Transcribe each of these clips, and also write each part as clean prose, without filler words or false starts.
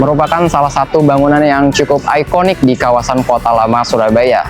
merupakan salah satu bangunan yang cukup ikonik di kawasan Kota Lama Surabaya.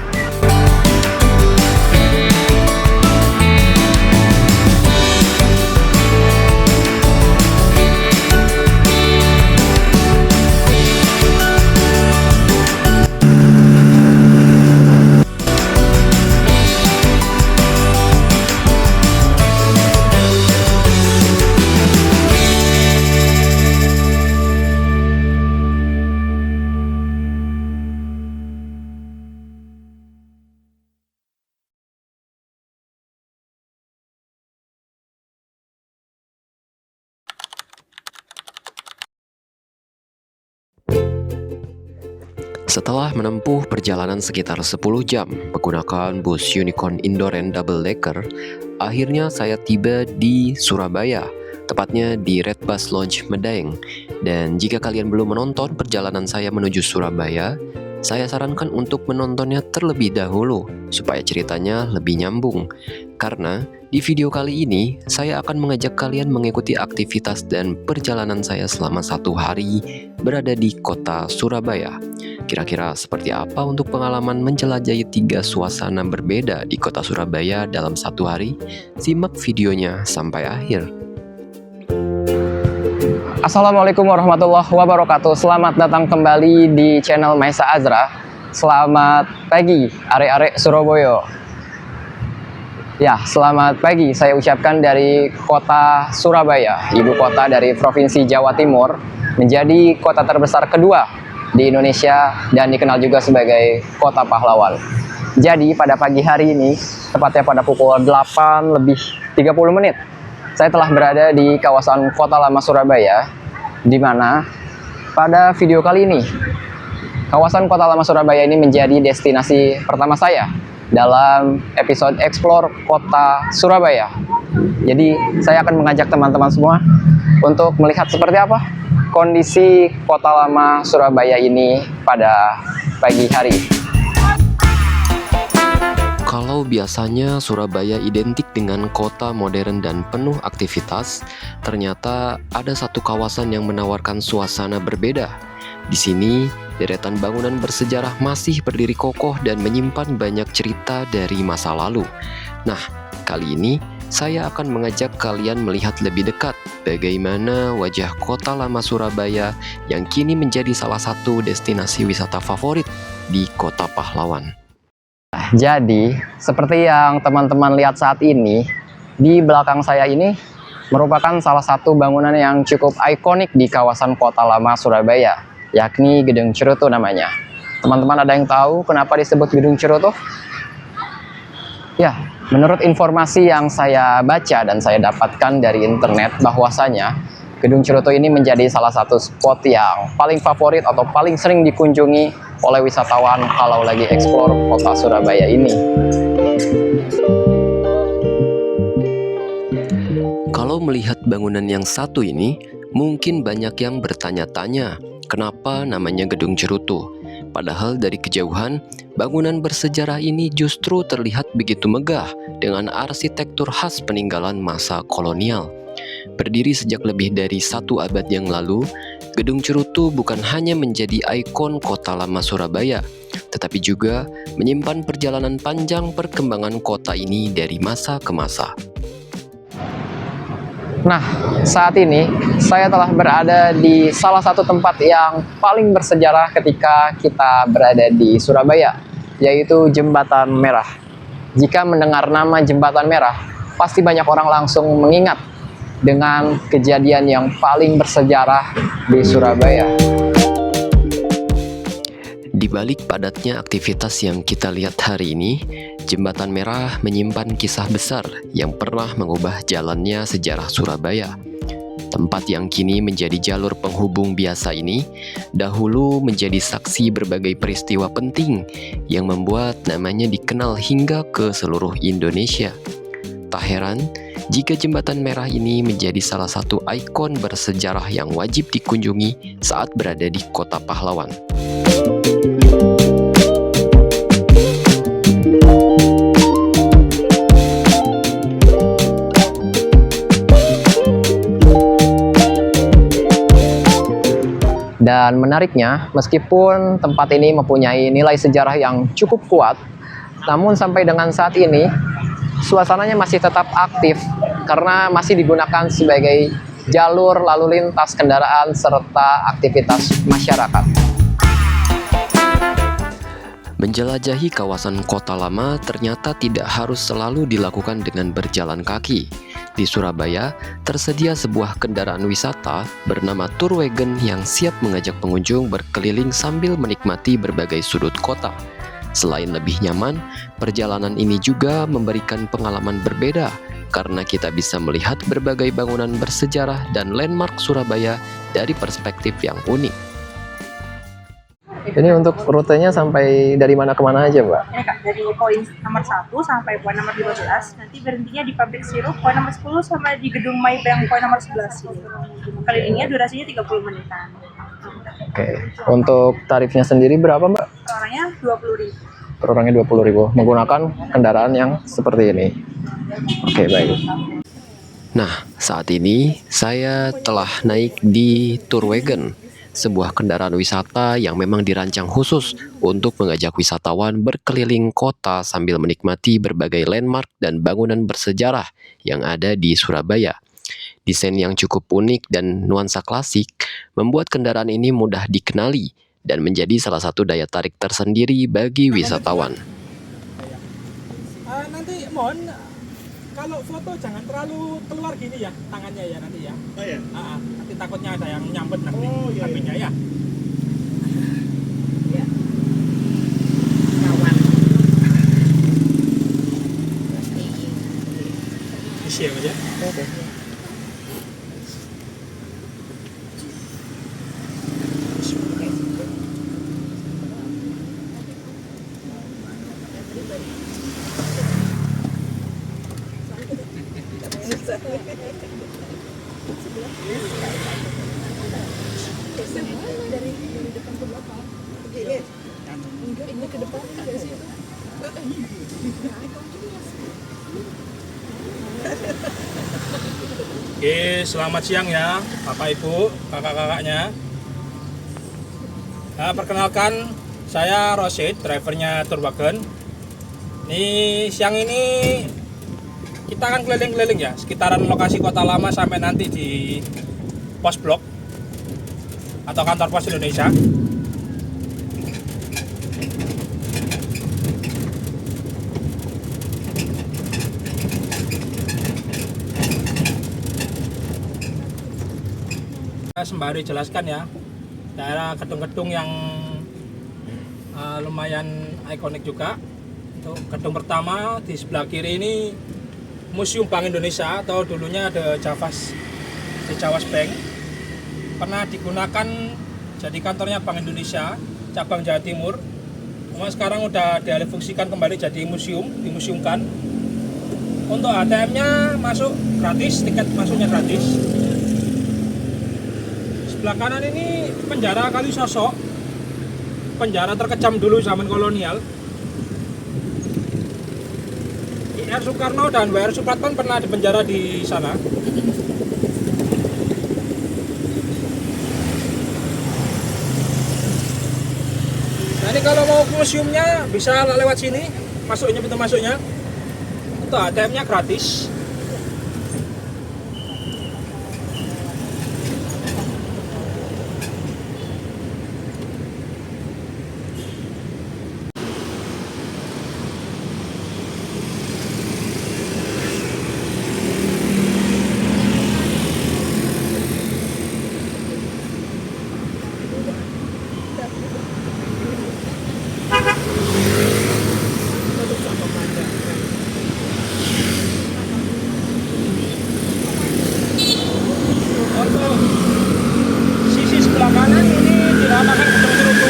Setelah menempuh perjalanan sekitar 10 jam menggunakan bus Unicorn Indorent Double Decker, akhirnya saya tiba di Surabaya, tepatnya di Red Bus Lounge Medaeng. Dan jika kalian belum menonton perjalanan saya menuju Surabaya, saya sarankan untuk menontonnya terlebih dahulu supaya ceritanya lebih nyambung. Karena di video kali ini saya akan mengajak kalian mengikuti aktivitas dan perjalanan saya selama 1 hari berada di kota Surabaya. Kira-kira seperti apa untuk pengalaman menjelajahi 3 suasana berbeda di kota Surabaya dalam 1 hari? Simak videonya sampai akhir. Assalamualaikum warahmatullahi wabarakatuh. Selamat datang kembali di channel Maisa Azra. Selamat pagi arek-arek Surabaya. Ya, selamat pagi saya ucapkan dari kota Surabaya, ibu kota dari Provinsi Jawa Timur, menjadi kota terbesar kedua di Indonesia dan dikenal juga sebagai kota pahlawan. Jadi pada pagi hari ini, tepatnya pada pukul 8:30, saya telah berada di kawasan Kota Lama Surabaya, di mana pada video kali ini, kawasan Kota Lama Surabaya ini menjadi destinasi pertama saya dalam episode Explore Kota Surabaya. Jadi saya akan mengajak teman-teman semua untuk melihat seperti apa kondisi Kota Lama Surabaya ini pada pagi hari. Kalau biasanya Surabaya identik dengan kota modern dan penuh aktivitas, ternyata ada satu kawasan yang menawarkan suasana berbeda. Di sini, deretan bangunan bersejarah masih berdiri kokoh dan menyimpan banyak cerita dari masa lalu. Nah, kali ini saya akan mengajak kalian melihat lebih dekat bagaimana wajah Kota Lama Surabaya yang kini menjadi salah satu destinasi wisata favorit di Kota Pahlawan. Jadi, seperti yang teman-teman lihat saat ini, di belakang saya ini merupakan salah satu bangunan yang cukup ikonik di kawasan Kota Lama Surabaya, yakni Gedung Cerutu namanya. Teman-teman ada yang tahu kenapa disebut Gedung Cerutu? Ya, menurut informasi yang saya baca dan saya dapatkan dari internet, bahwasanya Gedung Cerutu ini menjadi salah satu spot yang paling favorit atau paling sering dikunjungi oleh wisatawan kalau lagi eksplor kota Surabaya ini. Kalau melihat bangunan yang satu ini, mungkin banyak yang bertanya-tanya, kenapa namanya Gedung Cerutu? Padahal dari kejauhan, bangunan bersejarah ini justru terlihat begitu megah dengan arsitektur khas peninggalan masa kolonial. Berdiri sejak lebih dari 1 abad yang lalu, Gedung Cerutu bukan hanya menjadi ikon Kota Lama Surabaya, tetapi juga menyimpan perjalanan panjang perkembangan kota ini dari masa ke masa. Nah, saat ini saya telah berada di salah satu tempat yang paling bersejarah ketika kita berada di Surabaya, yaitu Jembatan Merah. Jika mendengar nama Jembatan Merah, pasti banyak orang langsung mengingat dengan kejadian yang paling bersejarah di Surabaya. Di balik padatnya aktivitas yang kita lihat hari ini, Jembatan Merah menyimpan kisah besar yang pernah mengubah jalannya sejarah Surabaya. Tempat yang kini menjadi jalur penghubung biasa ini, dahulu menjadi saksi berbagai peristiwa penting yang membuat namanya dikenal hingga ke seluruh Indonesia. Tak heran jika Jembatan Merah ini menjadi salah satu ikon bersejarah yang wajib dikunjungi saat berada di Kota Pahlawan. Dan menariknya, meskipun tempat ini mempunyai nilai sejarah yang cukup kuat, namun sampai dengan saat ini suasananya masih tetap aktif karena masih digunakan sebagai jalur lalu lintas kendaraan serta aktivitas masyarakat. Menjelajahi kawasan kota lama ternyata tidak harus selalu dilakukan dengan berjalan kaki. Di Surabaya, tersedia sebuah kendaraan wisata bernama Tourwagon yang siap mengajak pengunjung berkeliling sambil menikmati berbagai sudut kota. Selain lebih nyaman, perjalanan ini juga memberikan pengalaman berbeda karena kita bisa melihat berbagai bangunan bersejarah dan landmark Surabaya dari perspektif yang unik. Ini untuk rutenya sampai dari mana ke mana aja, Mbak? Ini Kak, dari poin nomor 1 sampai poin nomor 15, nanti berhentinya di pabrik sirup poin nomor 10 sama di gedung Maybank poin nomor 11. Kelilingnya durasinya 30 menitan. Oke. Untuk tarifnya sendiri berapa, Mbak? Per orangnya 20.000. Per orangnya 20.000 menggunakan kendaraan yang seperti ini. Oke, baik. Nah, saat ini saya telah naik di Tourwagon, sebuah kendaraan wisata yang memang dirancang khusus untuk mengajak wisatawan berkeliling kota sambil menikmati berbagai landmark dan bangunan bersejarah yang ada di Surabaya. Desain yang cukup unik dan nuansa klasik membuat kendaraan ini mudah dikenali dan menjadi salah satu daya tarik tersendiri bagi wisatawan. Nanti mohon kalau foto jangan terlalu keluar gini ya tangannya ya nanti ya. Oh ya. Nanti takutnya ada yang nyambet nanti sampingnya ya. Ya. Kawan. Isi ya Mas ya. Oke. Oke, selamat siang ya Bapak Ibu, kakak-kakaknya. Nah, perkenalkan saya Rosid, drivernya Tourwagon. Nih siang ini kita akan keliling-keliling ya sekitaran lokasi kota lama sampai nanti di pos blok atau kantor pos Indonesia. Sembari jelaskan ya daerah gedung-gedung yang lumayan ikonik juga. Untuk gedung pertama di sebelah kiri ini Museum Bank Indonesia atau dulunya ada Javas Bank, pernah digunakan jadi kantornya Bank Indonesia cabang Jawa Timur. Cuma sekarang udah dialihfungsikan kembali jadi museum, dimuseumkan. Untuk ATM-nya masuk gratis, tiket masuknya gratis. Sebelah kanan ini penjara Kalisosok, penjara terkejam dulu zaman kolonial. R. Soekarno dan W.R. Supratman pernah dipenjara di sana. Nah ini kalau mau ke museumnya bisa lewat sini, masuknya pintu masuknya. Untuk ATM-nya gratis. Untuk sisi sebelah kanan ini dinamakan gedung cerutu.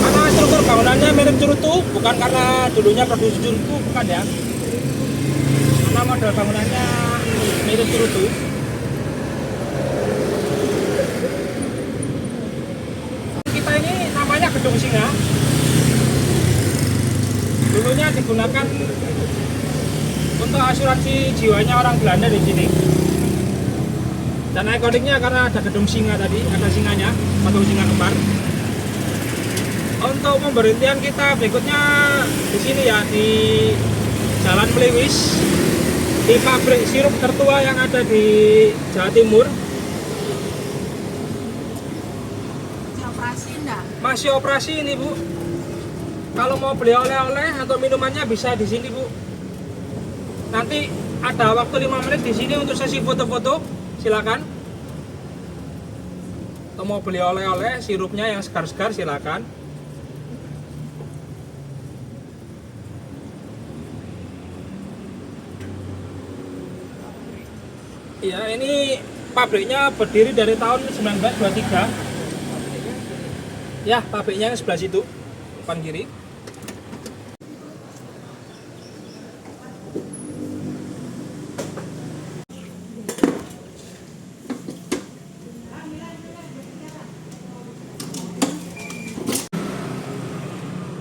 Karena struktur bangunannya mirip cerutu, bukan karena dulunya produksi cerutu, bukan ya. Karena model bangunannya mirip cerutu. Kita ini namanya Gedung Singa. Dulunya digunakan untuk asuransi jiwanya orang Belanda di sini. Dan ikoniknya karena ada gedung singa tadi, ada singanya, patung singa kembar. Untuk pemberhentian kita berikutnya di sini ya, di Jalan Meliwis, di pabrik sirup tertua yang ada di Jawa Timur. Operasi enggak? Masih operasi ini, Bu. Kalau mau beli oleh-oleh atau minumannya bisa di sini, Bu. Nanti ada waktu 5 menit di sini untuk sesi foto-foto, silakan. Atau mau beli oleh-oleh, sirupnya yang segar-segar silakan. Iya, ini pabriknya berdiri dari tahun 1923. Ya, pabriknya yang sebelah situ, depan kiri.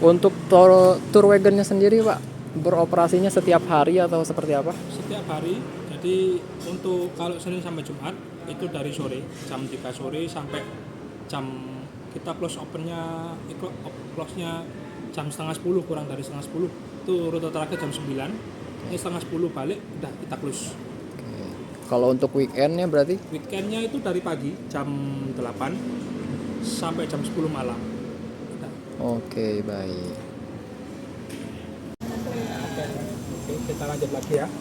Untuk tour wagonnya sendiri Pak, beroperasinya setiap hari atau seperti apa? Setiap hari. Jadi untuk kalau Senin sampai Jumat itu dari sore jam 3 sore sampai jam kita close opennya close-nya jam setengah 10, kurang dari setengah 10. Itu rute terakhir jam 9. Ini setengah 10 balik udah kita close. Oke. Kalau untuk weekendnya berarti? Weekendnya itu dari pagi jam 8 sampai jam 10 malam. Udah. Oke, baik. Oke, kita lanjut lagi ya.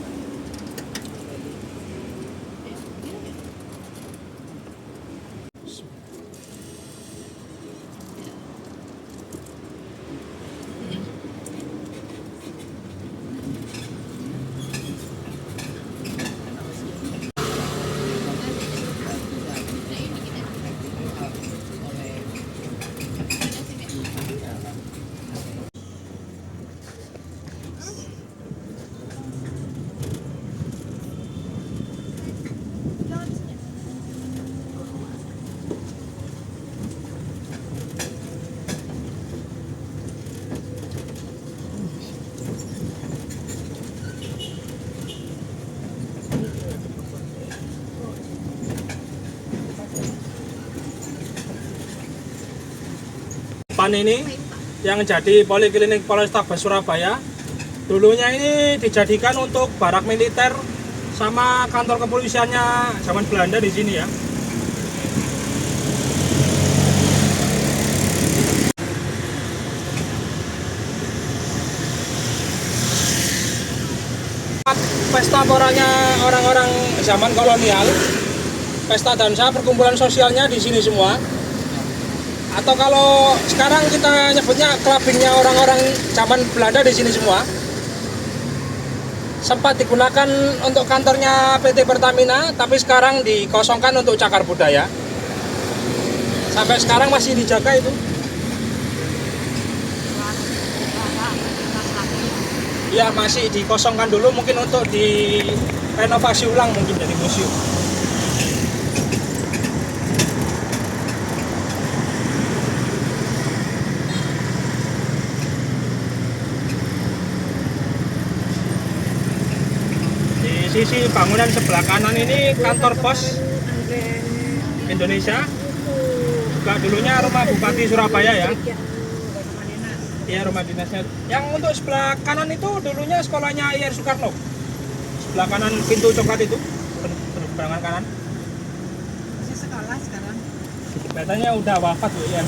Depan ini yang jadi Poliklinik Polrestabes Surabaya, dulunya ini dijadikan untuk barak militer sama kantor kepolisiannya zaman Belanda di sini ya. Pesta poranya orang-orang zaman kolonial, pesta dansa, perkumpulan sosialnya di sini semua. Atau kalau sekarang kita nyebutnya clubbingnya orang-orang zaman Belanda di sini semua. Sempat digunakan untuk kantornya PT Pertamina, tapi sekarang dikosongkan untuk cagar budaya. Sampai sekarang masih dijaga itu. Ya, masih dikosongkan dulu mungkin untuk direnovasi ulang mungkin jadi museum. Sisi bangunan sebelah kanan ini kantor pos Indonesia, juga dulunya rumah Bupati Surabaya ya. Iya, rumah dinasnya. Yang untuk sebelah kanan itu dulunya sekolahnya IR Soekarno. Sebelah kanan pintu coklat itu, sebelah kanan. Masih sekolah sekarang. Katanya udah wafat Bu ya.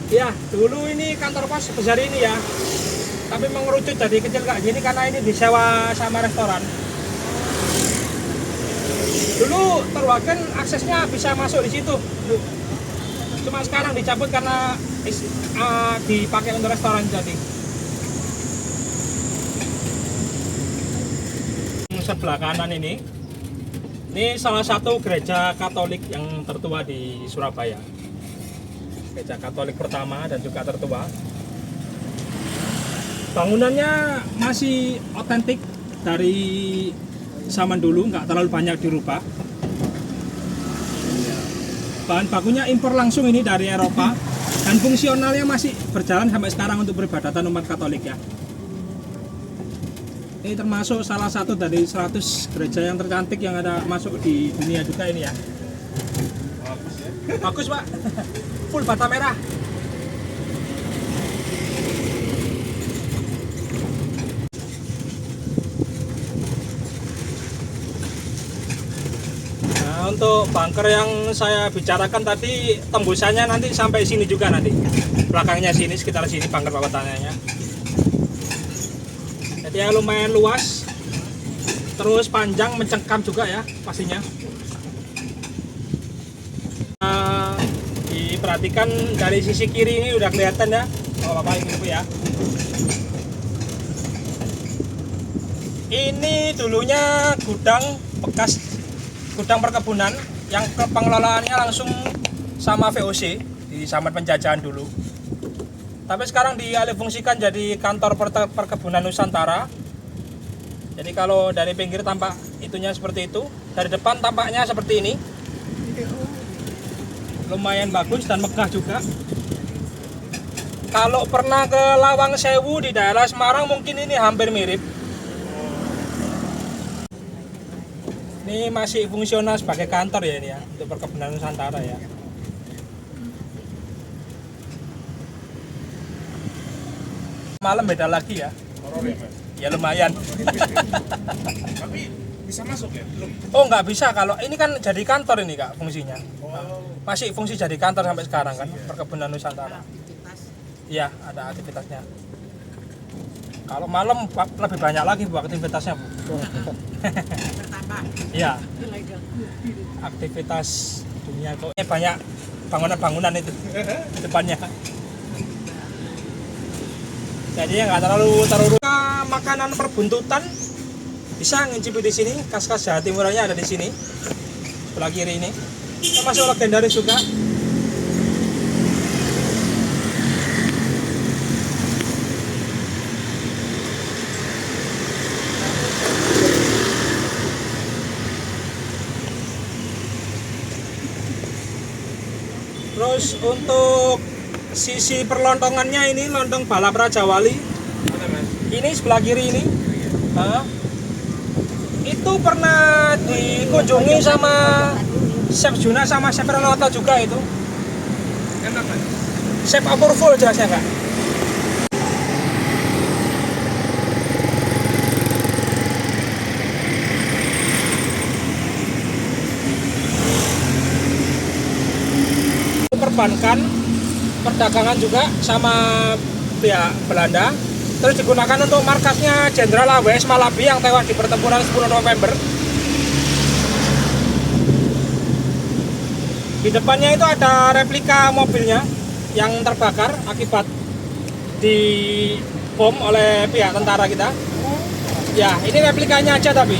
Ya, dulu ini kantor pos sebesar ini ya. Tapi mengerucut jadi kecil kayak gini karena ini disewa sama restoran. Dulu Terwagen aksesnya bisa masuk di situ. Cuma sekarang dicabut karena dipakai untuk restoran jadi. Sebelah kanan ini salah satu gereja Katolik yang tertua di Surabaya. Gereja Katolik pertama dan juga tertua. Bangunannya masih otentik dari zaman dulu, nggak terlalu banyak dirubah. Bahan bakunya impor langsung ini dari Eropa dan fungsionalnya masih berjalan sampai sekarang untuk peribadatan umat Katolik ya. Ini termasuk salah satu dari 100 gereja yang tercantik yang ada masuk di dunia juga ini ya. Bagus Pak, full bata merah. Nah, untuk bunker yang saya bicarakan tadi tembusannya nanti sampai sini juga nanti. Belakangnya sini, sekitar sini bunker bawah tanahnya. Jadi ya lumayan luas. Terus panjang, mencengkam juga ya pastinya. Diperhatikan dari sisi kiri ini udah kelihatan ya, Bapak Ibu ya. Ini dulunya gudang bekas gudang perkebunan yang pengelolaannya langsung sama VOC di zaman penjajahan dulu. Tapi sekarang dialihfungsikan jadi kantor perkebunan Nusantara. Jadi kalau dari pinggir tampak itunya seperti itu, dari depan tampaknya seperti ini. Lumayan bagus dan megah juga. Kalau pernah ke Lawang Sewu di daerah Semarang mungkin ini hampir mirip. Ini masih fungsional sebagai kantor ya ini ya, untuk perkebunan Nusantara ya. Malam beda lagi ya. Ya lumayan. Tapi bisa masuk ya? Belum. Oh nggak bisa, kalau ini kan jadi kantor ini Kak fungsinya. Masih fungsi jadi kantor sampai sekarang kan, perkebunan Nusantara. Iya, ada aktivitasnya. Kalau malam lebih banyak lagi Bu aktivitasnya Bu. Iya. Aktivitas dunia kok banyak bangunan-bangunan itu di depannya. Jadi ya nggak terlalu makanan perbuntutan bisa ngincipi di sini. Kas-kas Jawa Timurannya ada di sini sebelah kiri ini. Termasuk legendaris juga. Terus untuk sisi perlontongannya ini lontong balap Raja Wali. Ini sebelah kiri ini. Itu pernah dikunjungi sama Chef Juna sama Chef Renata juga itu. Enak kan? Chef Apurful jelasnya Kak. Perbankan, perdagangan juga sama pihak Belanda. Terus digunakan untuk markasnya Jenderal AWS Malabi yang tewas di pertempuran 10 November. Di depannya itu ada replika mobilnya yang terbakar akibat dibom oleh pihak tentara kita. Ya, ini replikanya aja tapi.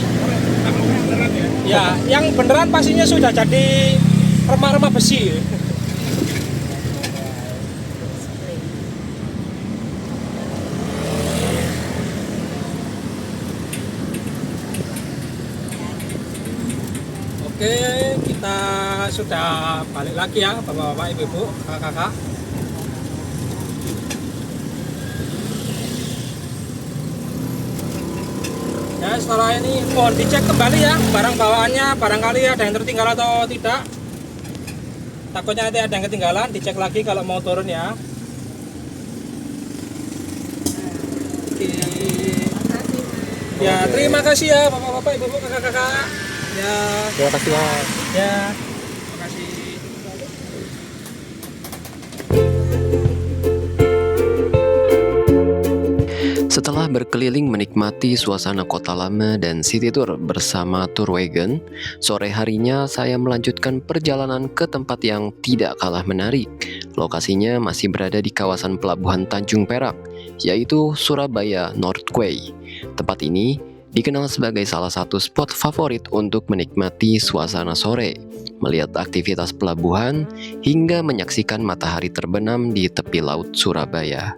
Ya, yang beneran pastinya sudah jadi remah-remah besi. Oke, kita sudah balik lagi ya Bapak-bapak, Ibu-ibu, kakak-kakak. Ya, setelah ini mohon dicek kembali ya barang bawaannya, barangkali ada yang tertinggal atau tidak. Takutnya nanti ada yang ketinggalan, dicek lagi kalau mau turun ya. Oke. Ya, terima kasih ya Bapak-bapak, Ibu-ibu, kakak-kakak. Ya. Terima kasih Mas. Ya. Terima kasih. Setelah berkeliling menikmati suasana kota lama dan city tour bersama tour wagon, sore harinya saya melanjutkan perjalanan ke tempat yang tidak kalah menarik. Lokasinya masih berada di kawasan Pelabuhan Tanjung Perak, yaitu Surabaya North Quay. Tempat ini dikenal sebagai salah satu spot favorit untuk menikmati suasana sore, melihat aktivitas pelabuhan, hingga menyaksikan matahari terbenam di tepi laut Surabaya.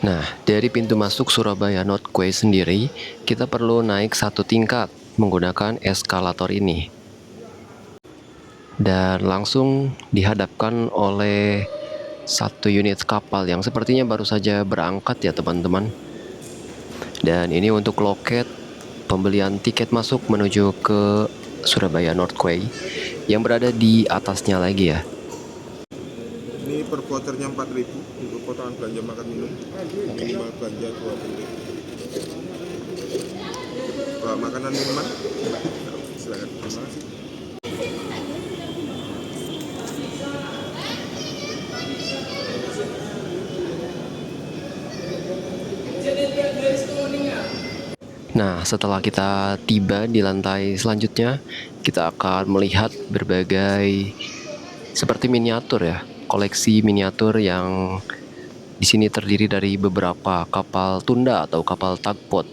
Nah, dari pintu masuk Surabaya North Quay sendiri, kita perlu naik 1 tingkat menggunakan eskalator ini. Dan langsung dihadapkan oleh 1 unit kapal yang sepertinya baru saja berangkat ya teman-teman. Dan ini untuk loket pembelian tiket masuk menuju ke Surabaya North Quay yang berada di atasnya lagi ya. Ini per vouchernya 4.000 untuk potongan belanja makan minum. Minimal belanja 20. Bawa makanan minuman? Silakan. Terima kasih. Nah, setelah kita tiba di lantai selanjutnya, kita akan melihat berbagai seperti miniatur ya, koleksi miniatur yang di sini terdiri dari beberapa kapal tunda atau kapal tugboat.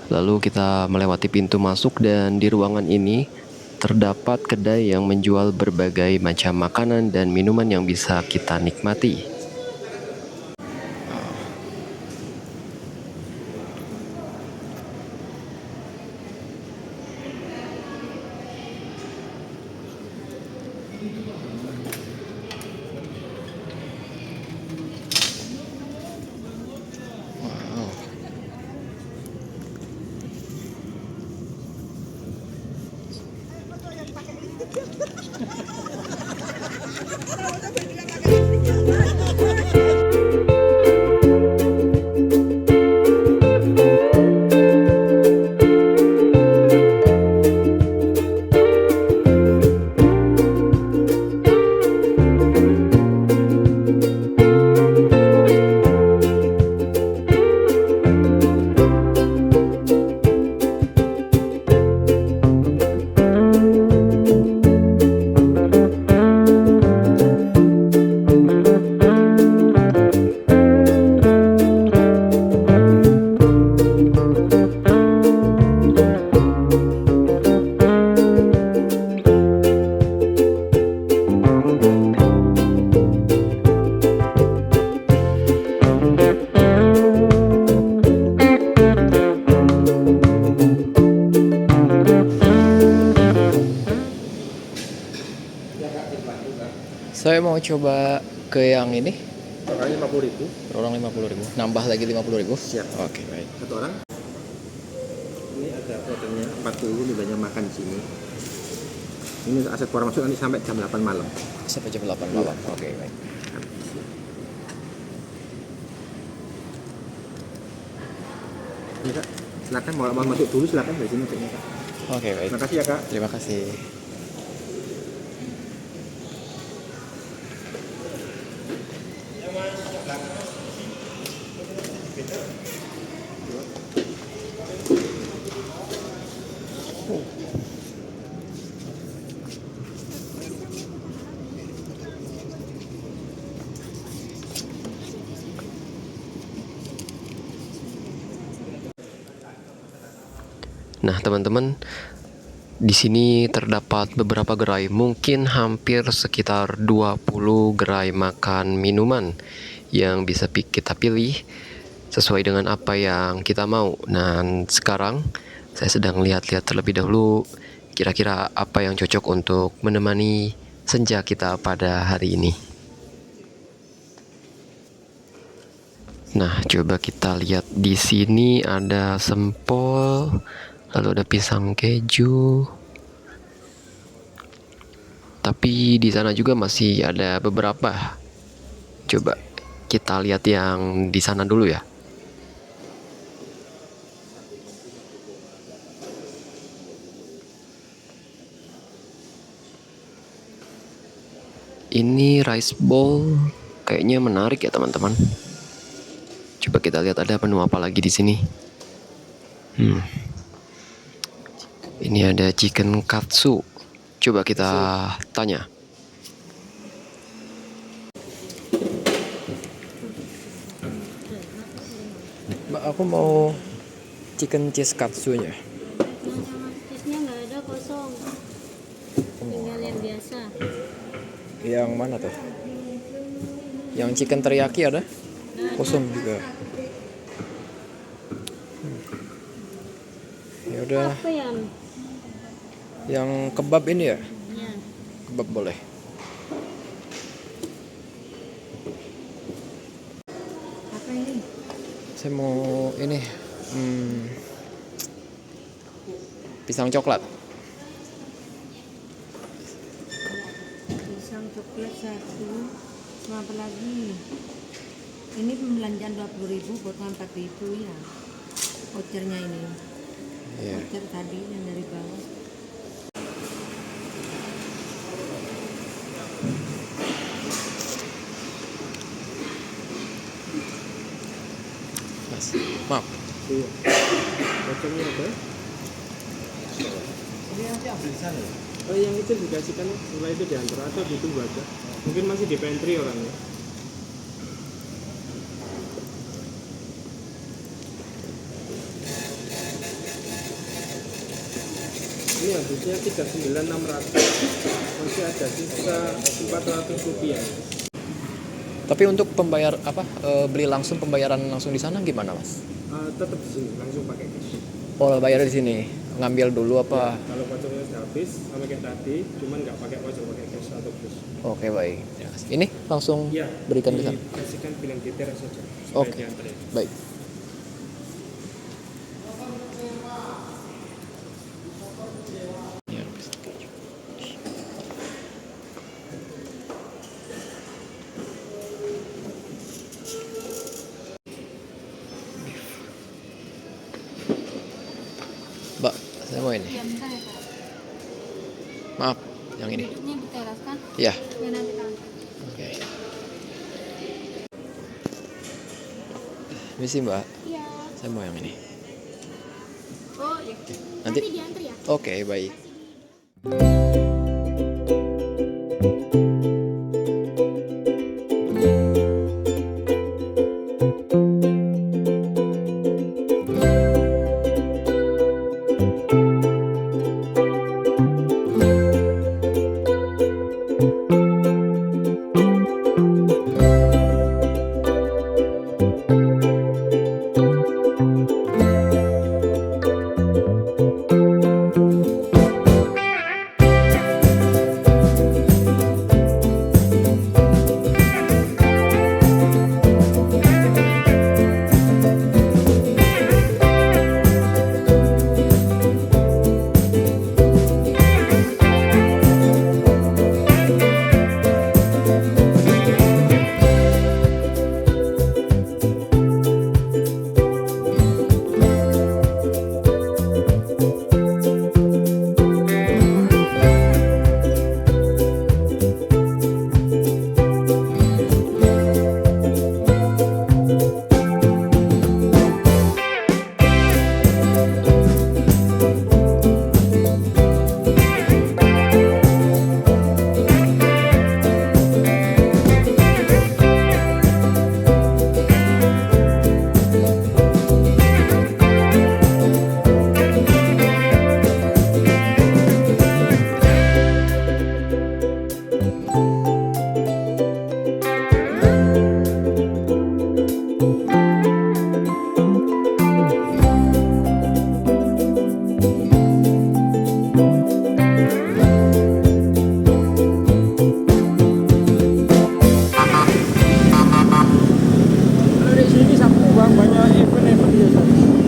Lalu kita melewati pintu masuk dan di ruangan ini terdapat kedai yang menjual berbagai macam makanan dan minuman yang bisa kita nikmati. Saya mau coba ke yang ini. Orangnya 50.000. Per orang 50.000. Nambah lagi 50.000. Siap. Oke, baik. Satu orang. Ini ada ordernya 40, ini banyak makan di sini. Ini aset keluar masuk nanti sampai jam 8 malam. Sampai jam 8 malam. Oke, baik. Ini Kak, silakan mau masuk dulu silakan dari sini Kak. Oke, baik. Terima kasih ya Kak. Terima kasih. Nah, teman-teman, di sini terdapat beberapa gerai, mungkin hampir sekitar 20 gerai makan minuman yang bisa kita pilih sesuai dengan apa yang kita mau. Nah, sekarang saya sedang lihat-lihat terlebih dahulu kira-kira apa yang cocok untuk menemani senja kita pada hari ini. Nah, coba kita lihat di sini ada sempol, lalu ada pisang keju. Tapi di sana juga masih ada beberapa. Coba kita lihat yang di sana dulu ya. Ini rice bowl kayaknya menarik ya teman-teman. Coba kita lihat ada menu apa lagi di sini. Ini ada chicken katsu. Coba kita tanya. Mbak, aku mau chicken cheese katsunya. Cheese-nya nggak ada, kosong. Tinggal yang biasa. Yang mana tuh? Yang chicken teriyaki ada? Nggak ada. kosong juga. Ya udah, Apa yang kebab ini ya, Ya. kebab boleh. Apa ini? Saya mau ini pisang coklat. Pisang coklat satu. Sama apa lagi? Ini pembelanjaan 20.000 buat 4.000 ya. Vouchernya ini. Iya. Voucher tadi yang dari bawah. Mas, maaf. Iya. Bocornya ada? Ini nanti ambil di sana. Oh, yang itu dikasihkan setelah itu diantar atau ditunggu aja. Mungkin masih di pantry orangnya. Ini habisnya 39.600. Masih ada sisa 400 rupiah. Tapi untuk pembayar beli langsung, pembayaran langsung di sana gimana, Mas? Tetap di sini langsung pakai cash. Oh, bayar di sini. Ngambil dulu apa? Ya, kalau vouchernya sudah habis sama kayak tadi, cuman nggak pakai voucher, pakai cash atau plus. Oke, baik. Terima kasih. Ini langsung Iya, berikan ke sana. dikasihkan bilang di teras saja. Oke. Diantarin. Baik. Ya, Mbak, saya mau ini. Ya bentar ya Kak. Maaf, yang ini. Ini diteras kan? Ya. Ya nanti kan. Oke. Misi Mbak, Iya. saya mau yang ini. Oh iya. Nanti. Diantar ya. Oke, baik.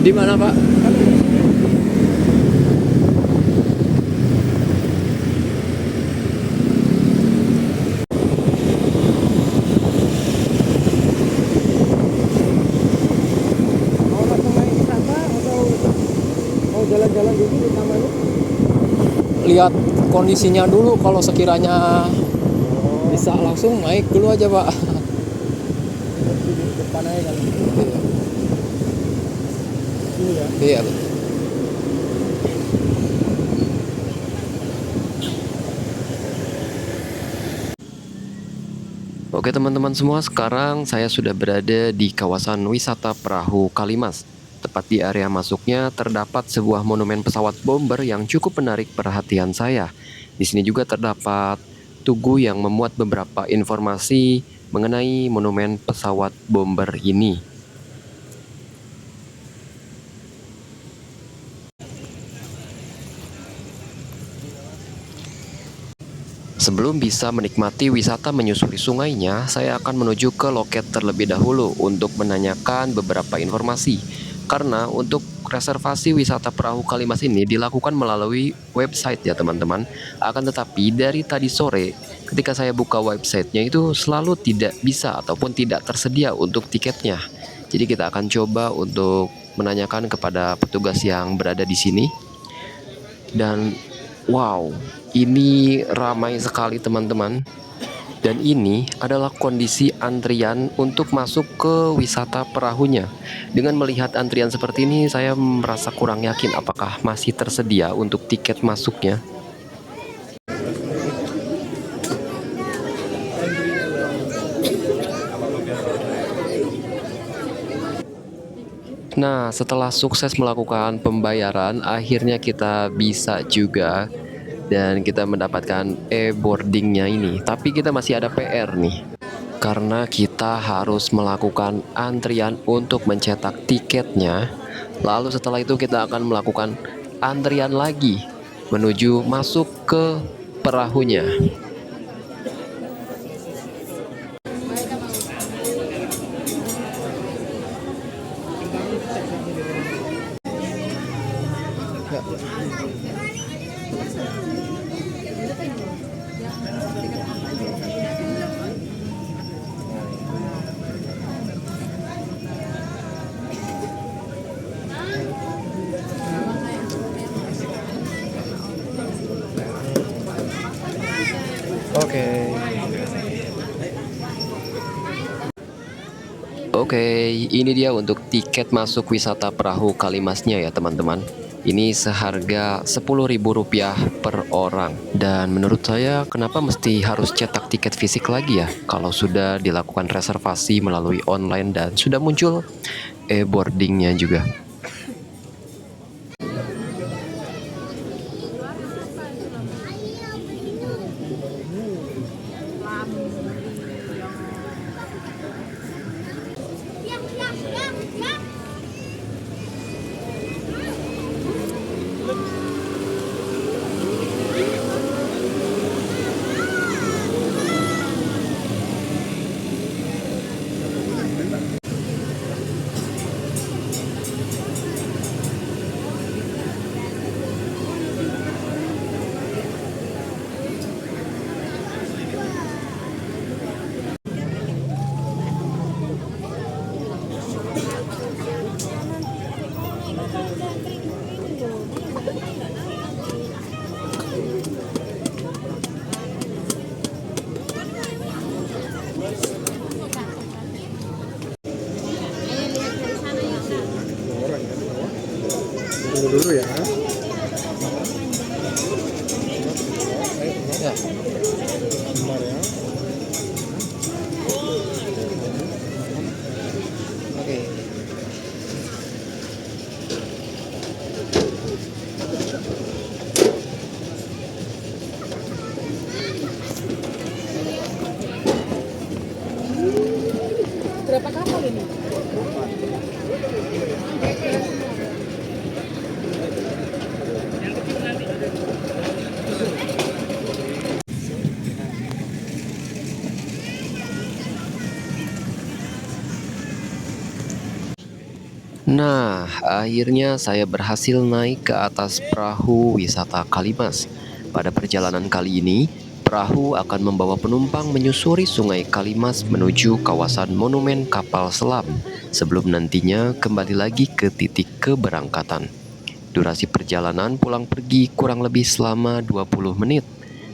Di mana, Pak? Mau langsung naik ke sana atau mau jalan-jalan dulu di tamannya? Lihat kondisinya dulu, kalau sekiranya bisa langsung naik dulu aja, Pak. Di depan aja kan. Ini ya. Iya, betul. Oke teman-teman semua, sekarang saya sudah berada di kawasan wisata Perahu Kalimas. Tepat di area masuknya terdapat sebuah monumen pesawat bomber yang cukup menarik perhatian saya. Di sini juga terdapat tugu yang memuat beberapa informasi mengenai monumen pesawat bomber ini. Sebelum bisa menikmati wisata menyusuri sungainya, saya akan menuju ke loket terlebih dahulu untuk menanyakan beberapa informasi. Karena untuk reservasi wisata perahu Kalimas ini dilakukan melalui website ya teman-teman. Akan tetapi dari tadi sore ketika saya buka websitenya itu selalu tidak bisa ataupun tidak tersedia untuk tiketnya. Jadi kita akan coba untuk menanyakan kepada petugas yang berada di sini. Dan wow, ini ramai sekali teman-teman. Dan ini adalah kondisi antrian untuk masuk ke wisata perahunya. Dengan melihat antrian seperti ini, saya merasa kurang yakin apakah masih tersedia untuk tiket masuknya. Nah, setelah sukses melakukan pembayaran, akhirnya kita bisa juga dan kita mendapatkan e-boardingnya ini. Tapi kita masih ada PR nih, karena kita harus melakukan antrian untuk mencetak tiketnya. Lalu setelah itu kita akan melakukan antrian lagi menuju masuk ke perahunya. Oke, ini dia untuk tiket masuk wisata perahu Kalimasnya ya teman-teman. Ini seharga Rp10.000 per orang. Dan menurut saya kenapa mesti harus cetak tiket fisik lagi ya, kalau sudah dilakukan reservasi melalui online dan sudah muncul e-boardingnya juga. Tunggu dulu ya. Ya. Bentar ya. Oke. Berapa kapal ini? Nah, akhirnya saya berhasil naik ke atas perahu wisata Kalimas. Pada perjalanan kali ini, perahu akan membawa penumpang menyusuri Sungai Kalimas menuju kawasan Monumen Kapal Selam, sebelum nantinya kembali lagi ke titik keberangkatan. Durasi perjalanan pulang pergi kurang lebih selama 20 menit.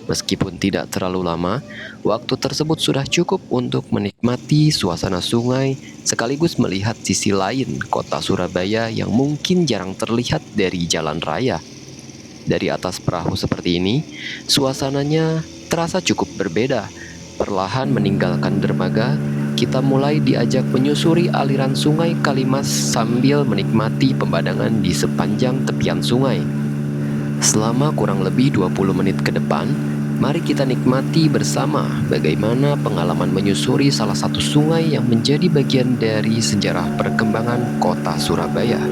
Meskipun tidak terlalu lama, waktu tersebut sudah cukup untuk menikmati suasana sungai sekaligus melihat sisi lain kota Surabaya yang mungkin jarang terlihat dari jalan raya. Dari atas perahu seperti ini, suasananya terasa cukup berbeda. Perlahan meninggalkan dermaga, kita mulai diajak menyusuri aliran sungai Kalimas sambil menikmati pemandangan di sepanjang tepian sungai. Selama kurang lebih 20 menit ke depan, Mari kita nikmati bersama bagaimana pengalaman menyusuri salah satu sungai yang menjadi bagian dari sejarah perkembangan kota Surabaya.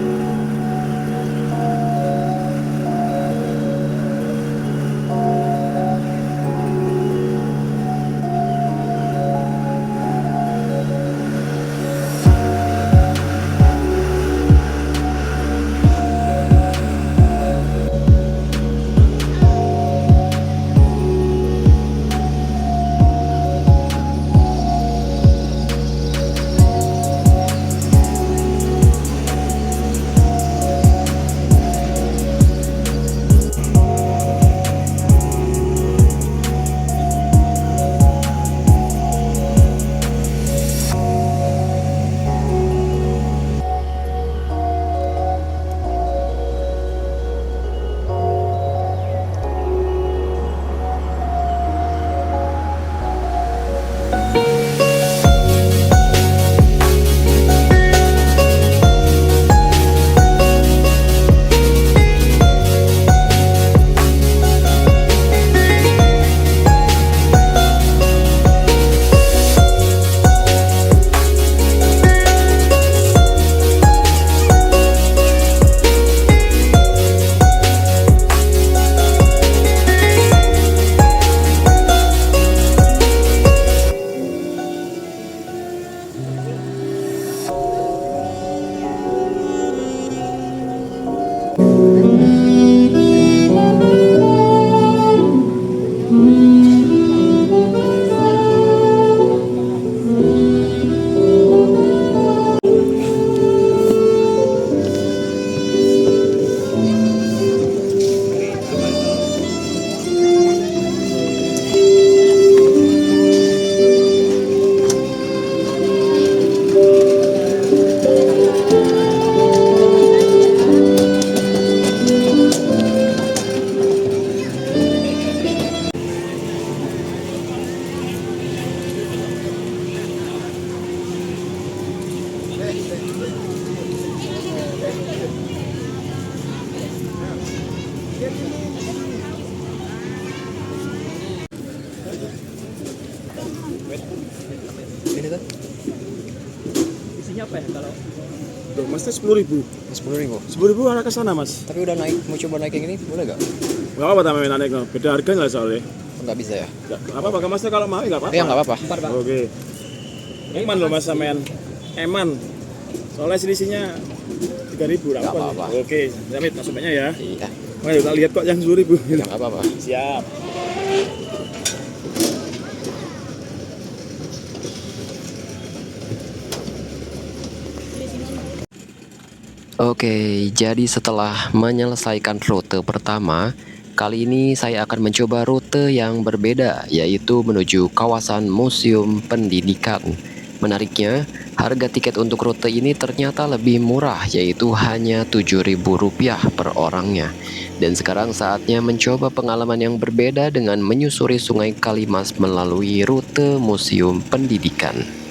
Ini tuh Isinya apa ya kalau Loh, Mas, 10.000. 10.000. 10.000 arah ke sana, Mas. Tapi udah naik, mau coba naik yang ini boleh gak? Enggak apa-apa tambahin naik. Beda harga enggak soalnya. Nggak bisa ya? Enggak apa-apa, Mas, kalau mau enggak apa-apa. Iya nggak apa-apa. Oke. Eman loh, Mas, sampean. Eman. Soalnya selisihnya 3.000 Nggak apa-apa. Oke, Jamit masuknya ya. Iya. Ayo kita lihat kok yang 10.000. Nggak apa-apa. Siap. Oke, jadi setelah menyelesaikan rute pertama, kali ini saya akan mencoba rute yang berbeda, yaitu menuju kawasan Museum Pendidikan. Menariknya, harga tiket untuk rute ini ternyata lebih murah, yaitu hanya Rp7.000 per orangnya. Dan sekarang saatnya mencoba pengalaman yang berbeda dengan menyusuri Sungai Kalimas melalui rute Museum Pendidikan.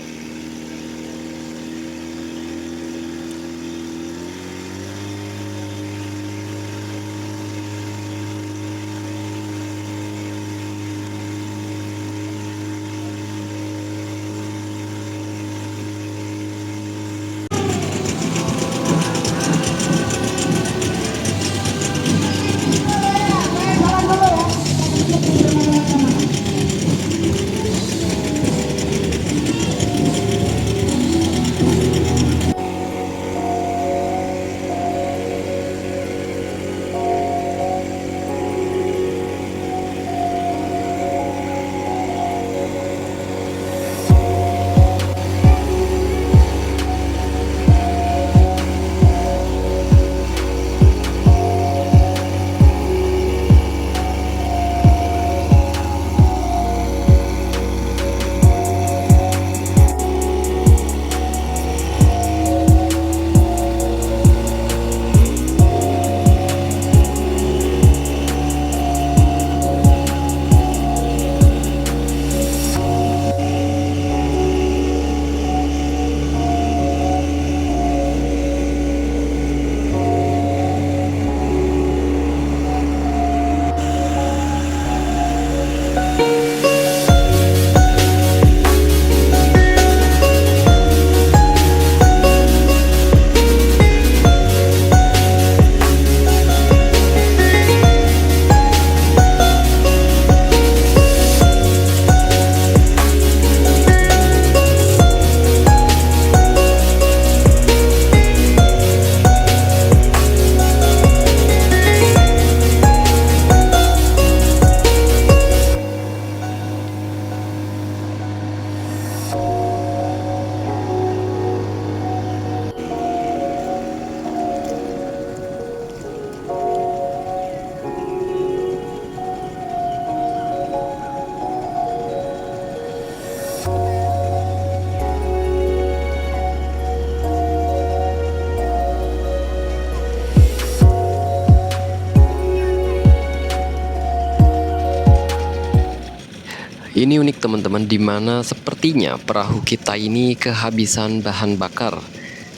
Ini unik teman-teman, dimana sepertinya perahu kita ini kehabisan bahan bakar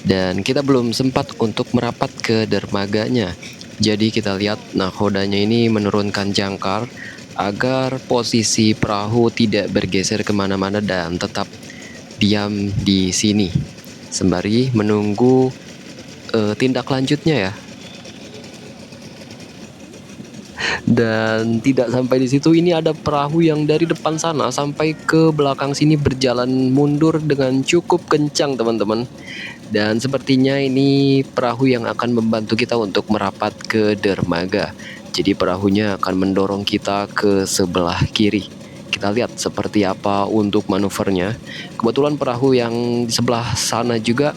dan kita belum sempat untuk merapat ke dermaganya. Jadi kita lihat nahodanya ini menurunkan jangkar agar posisi perahu tidak bergeser kemana-mana dan tetap diam di sini sembari menunggu tindak lanjutnya ya. Dan tidak sampai di situ, ini ada perahu yang dari depan sana sampai ke belakang sini berjalan mundur dengan cukup kencang teman-teman. Dan sepertinya ini perahu yang akan membantu kita untuk merapat ke dermaga. Jadi perahunya akan mendorong kita ke sebelah kiri. Kita lihat seperti apa untuk manuvernya. Kebetulan perahu yang di sebelah sana juga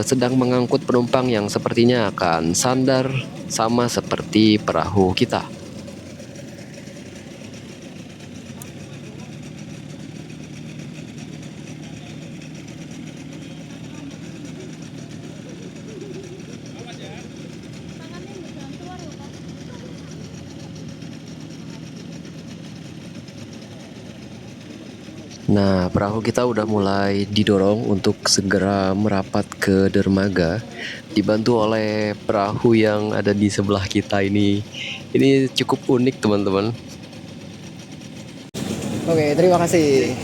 sedang mengangkut penumpang yang sepertinya akan sandar sama seperti perahu kita. Nah, perahu kita udah mulai didorong untuk segera merapat ke dermaga, dibantu oleh perahu yang ada di sebelah kita ini. Ini cukup unik teman-teman. Oke, terima kasih.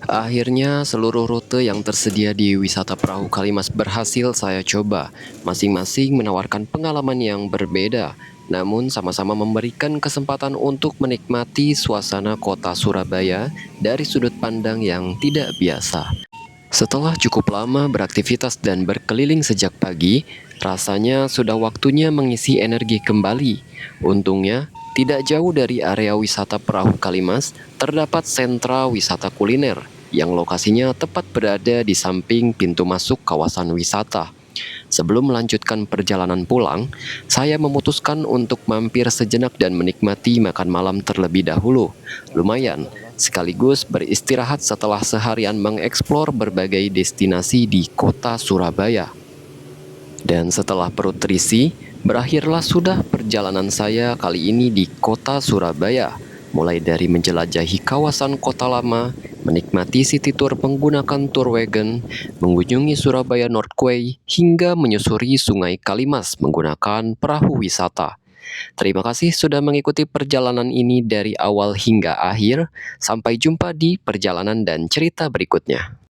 Akhirnya seluruh rute yang tersedia di wisata perahu Kalimas berhasil saya coba. Masing-masing menawarkan pengalaman yang berbeda, namun sama-sama memberikan kesempatan untuk menikmati suasana kota Surabaya dari sudut pandang yang tidak biasa. Setelah cukup lama beraktivitas dan berkeliling sejak pagi, rasanya sudah waktunya mengisi energi kembali. Untungnya, tidak jauh dari area wisata perahu Kalimas, terdapat sentra wisata kuliner yang lokasinya tepat berada di samping pintu masuk kawasan wisata. Sebelum melanjutkan perjalanan pulang, saya memutuskan untuk mampir sejenak dan menikmati makan malam terlebih dahulu. Lumayan, sekaligus beristirahat setelah seharian mengeksplor berbagai destinasi di kota Surabaya. Dan setelah perut terisi, berakhirlah sudah perjalanan saya kali ini di kota Surabaya. Mulai dari menjelajahi kawasan kota lama, menikmati city tour menggunakan tour wagon, mengunjungi Surabaya North Quay, hingga menyusuri Sungai Kalimas menggunakan perahu wisata. Terima kasih sudah mengikuti perjalanan ini dari awal hingga akhir. Sampai jumpa di perjalanan dan cerita berikutnya.